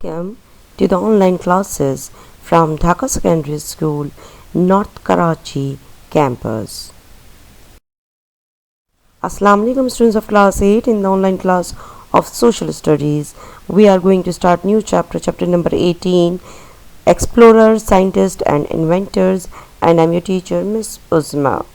Welcome to the online classes from Dhaka Secondary School, North Karachi campus. Assalamu alaikum students of class 8. In the online class of social studies, we are going to start new chapter number 18, explorers, scientists and inventors, and I'm your teacher Miss Uzma.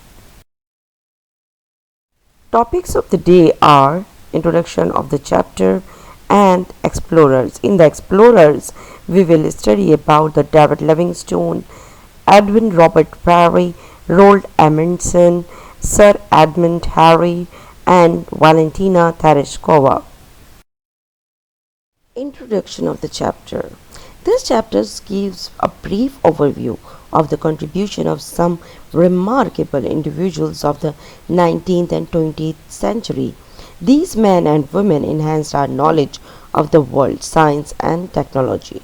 Topics of the day are introduction of the chapter and explorers. In the explorers, we will study about the David Livingstone, Edwin Robert Parry, Roald Amundsen, Sir Edmund Halley, and Valentina Tereshkova. Introduction of the chapter. This chapter gives a brief overview of the contribution of some remarkable individuals of the 19th and 20th century. These men and women enhanced our knowledge of the world, science and technology.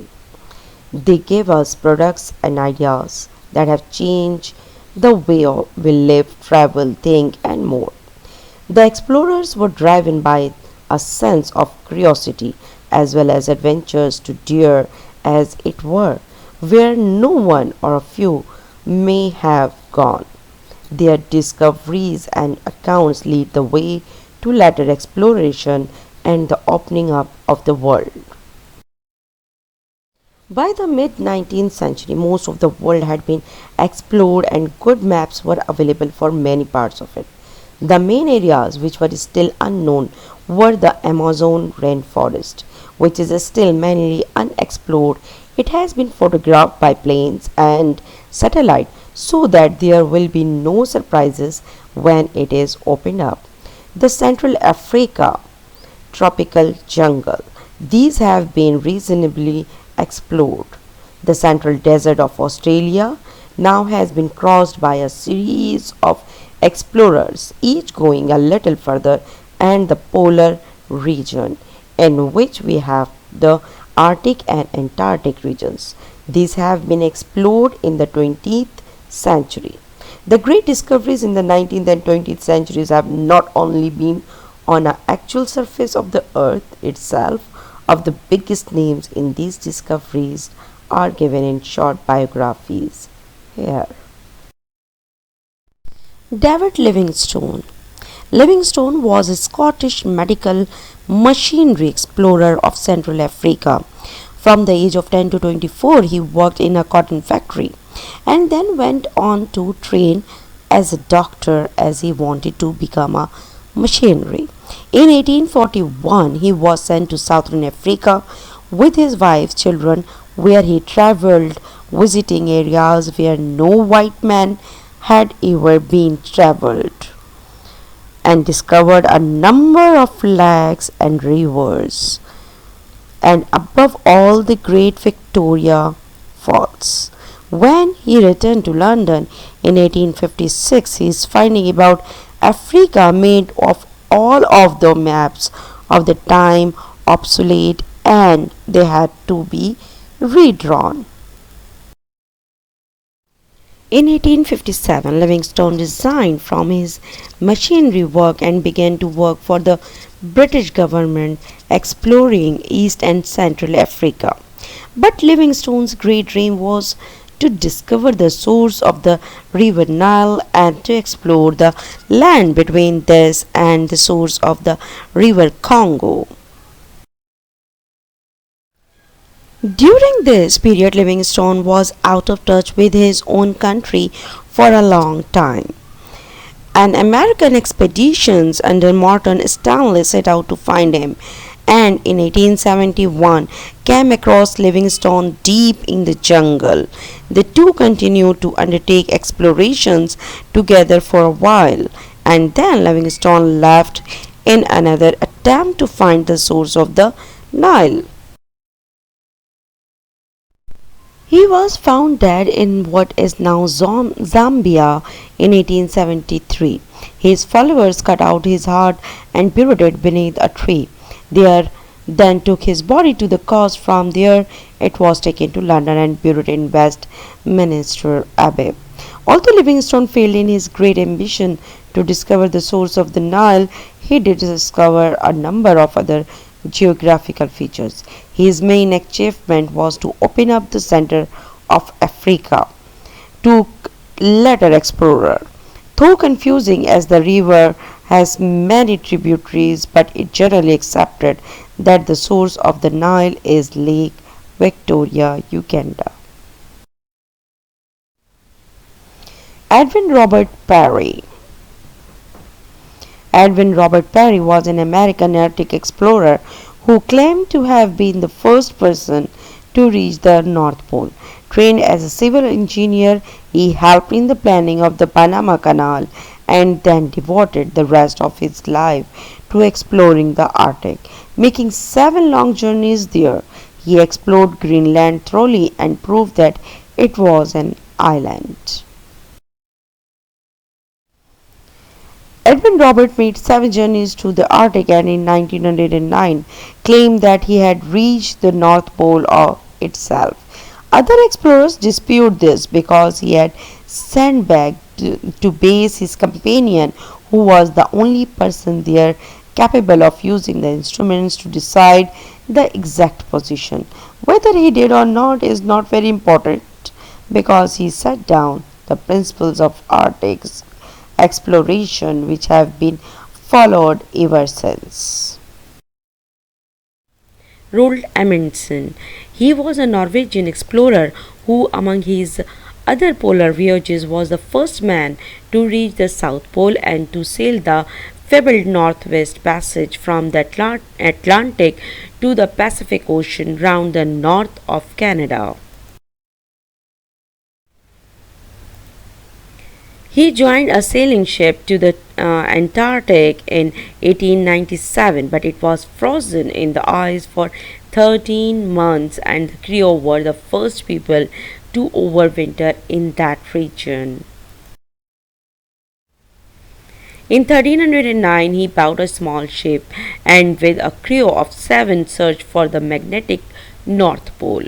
They gave us products and ideas that have changed the way we live, travel, think and more. The explorers were driven by a sense of curiosity as well as adventures to dare, as it were, where no one or a few may have gone. Their discoveries and accounts lead the way to later exploration and the opening up of the world. By the mid-19th century, most of the world had been explored and good maps were available for many parts of it. The main areas which were still unknown were the Amazon rainforest, which is still mainly unexplored. It has been photographed by planes and satellite so that there will be no surprises when it is opened up. The Central Africa tropical jungle. These have been reasonably explored. The central desert of Australia now has been crossed by a series of explorers, each going a little further, and the polar region, in which we have the Arctic and Antarctic regions. These have been explored in the 20th century. The great discoveries in the 19th and 20th centuries have not only been on the actual surface of the earth itself. Of the biggest names in these discoveries are given in short biographies here. David Livingstone. Livingstone was a Scottish medical machinery explorer of Central Africa. From the age of 10 to 24, he worked in a cotton factory and then went on to train as a doctor as he wanted to become a machinery. In 1841, he was sent to Southern Africa with his wife, children, where he traveled, visiting areas where no white man had ever been traveled, and discovered a number of lakes and rivers, and above all the great Victoria Falls. When he returned to London in 1856, his finding about Africa made of all of the maps of the time obsolete and they had to be redrawn. In 1857, Livingstone resigned from his machinery work and began to work for the British government exploring East and Central Africa. But Livingstone's great dream was to discover the source of the river Nile and to explore the land between this and the source of the river Congo. During this period, Livingstone was out of touch with his own country for a long time. An American expeditions under Morton Stanley set out to find him, and in 1871 came across Livingstone deep in the jungle. The two continued to undertake explorations together for a while, and then Livingstone left in another attempt to find the source of the Nile. He was found dead in what is now Zambia in 1873. His followers cut out his heart and buried it beneath a tree. They then took his body to the coast. From there, it was taken to London and buried in Westminster Abbey. Although Livingstone failed in his great ambition to discover the source of the Nile, he did discover a number of other geographical features. His main achievement was to open up the center of Africa to later explorer. Though confusing as the river has many tributaries, but it generally accepted that the source of the Nile is Lake Victoria, Uganda. Edwin Robert Parry. Edwin Robert Parry was an American Arctic explorer who claimed to have been the first person to reach the North Pole. Trained as a civil engineer, he helped in the planning of the Panama Canal and then devoted the rest of his life to exploring the Arctic, making 7 long journeys there. He explored Greenland thoroughly and proved that it was an island. Edwin Robert made 7 journeys to the Arctic and in 1909 claimed that he had reached the North Pole itself. Other explorers dispute this because he had sandbagged to base his companion, who was the only person there capable of using the instruments to decide the exact position. Whether he did or not is not very important because he set down the principles of Arctic exploration which have been followed ever since. Roald Amundsen. He was a Norwegian explorer who, among his other polar voyages, was the first man to reach the South Pole and to sail the fabled Northwest Passage from the Atlantic to the Pacific Ocean round the north of Canada. He joined a sailing ship to the Antarctic in 1897, but it was frozen in the ice for 13 months, and the crew were the first people to overwinter in that region. In 1309, he bought a small ship and, with a crew of 7, searched for the magnetic North Pole.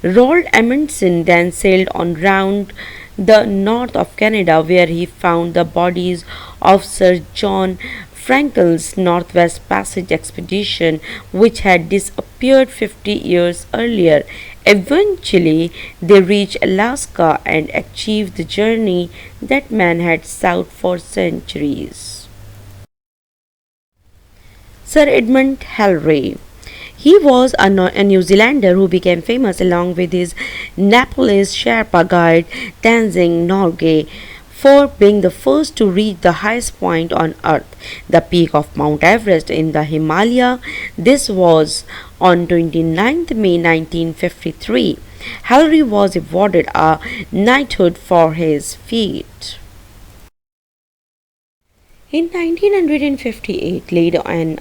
Roald Amundsen then sailed on round the north of Canada, where he found the bodies of Sir John Franklin's Northwest Passage expedition, which had disappeared 50 years earlier. Eventually, they reached Alaska and achieved the journey that man had sought for centuries. Sir Edmund Hillary. He was a New Zealander who became famous along with his Nepalese Sherpa guide Tenzing Norgay for being the first to reach the highest point on earth, the peak of Mount Everest in the Himalaya. This was on 29th May 1953. Hillary was awarded a knighthood for his feat. In 1958, led an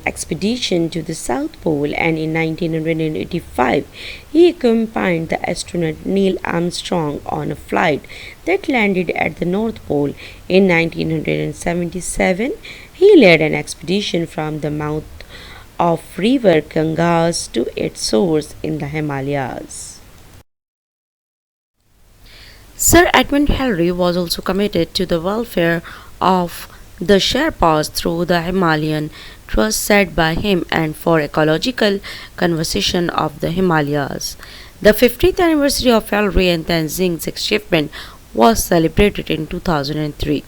expedition to the South Pole, and in 1985, he accompanied the astronaut Neil Armstrong on a flight that landed at the North Pole. In 1977, he led an expedition from the mouth of river Ganges to its source in the Himalayas. Sir Edmund Hillary was also committed to the welfare of the Sherpas through the Himalayan Trust set by him and for ecological conservation of the Himalayas. The 50th anniversary of Hillary and Tenzing's achievement was celebrated in 2003.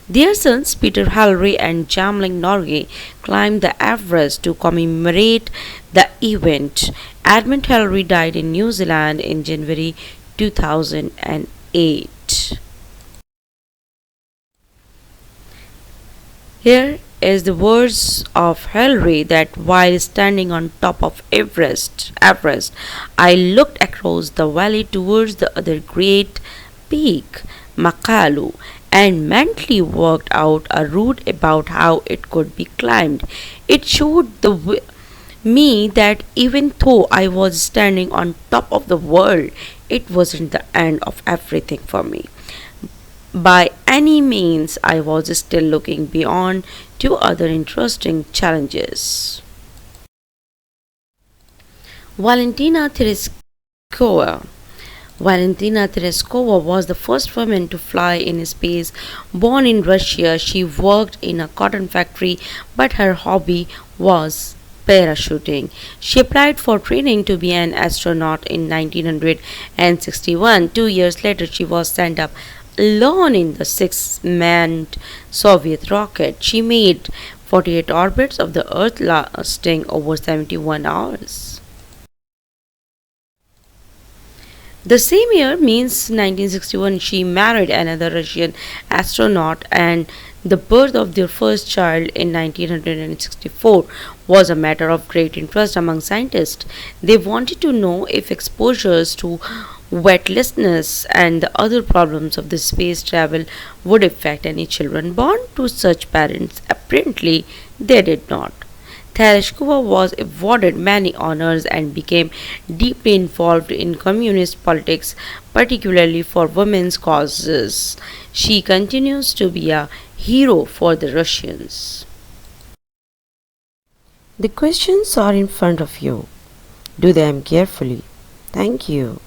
Their sons Peter Hillary and Jamling Norgay climbed the Everest to commemorate the event. Edmund Hillary died in New Zealand in January 2008. Here is the words of Hillary that while standing on top of Everest, I looked across the valley towards the other great peak, Makalu, and mentally worked out a route about how it could be climbed. It showed me that even though I was standing on top of the world, it wasn't the end of everything for me. By any means, I was still looking beyond to other interesting challenges. Valentina Tereshkova. Valentina Tereshkova was the first woman to fly in space. Born in Russia, she worked in a cotton factory, but her hobby was parachuting. She applied for training to be an astronaut in 1961. 2 years later, she was sent up alone in the six-manned Soviet rocket. She made 48 orbits of the Earth, lasting over 71 hours. The same year, means 1961, she married another Russian astronaut, and the birth of their first child in 1964 was a matter of great interest among scientists. They wanted to know if exposures to weightlessness and the other problems of the space travel would affect any children born to such parents. Apparently, they did not. Tereshkova was awarded many honors and became deeply involved in communist politics, particularly for women's causes. She continues to be a hero for the Russians. The questions are in front of you. Do them carefully. Thank you.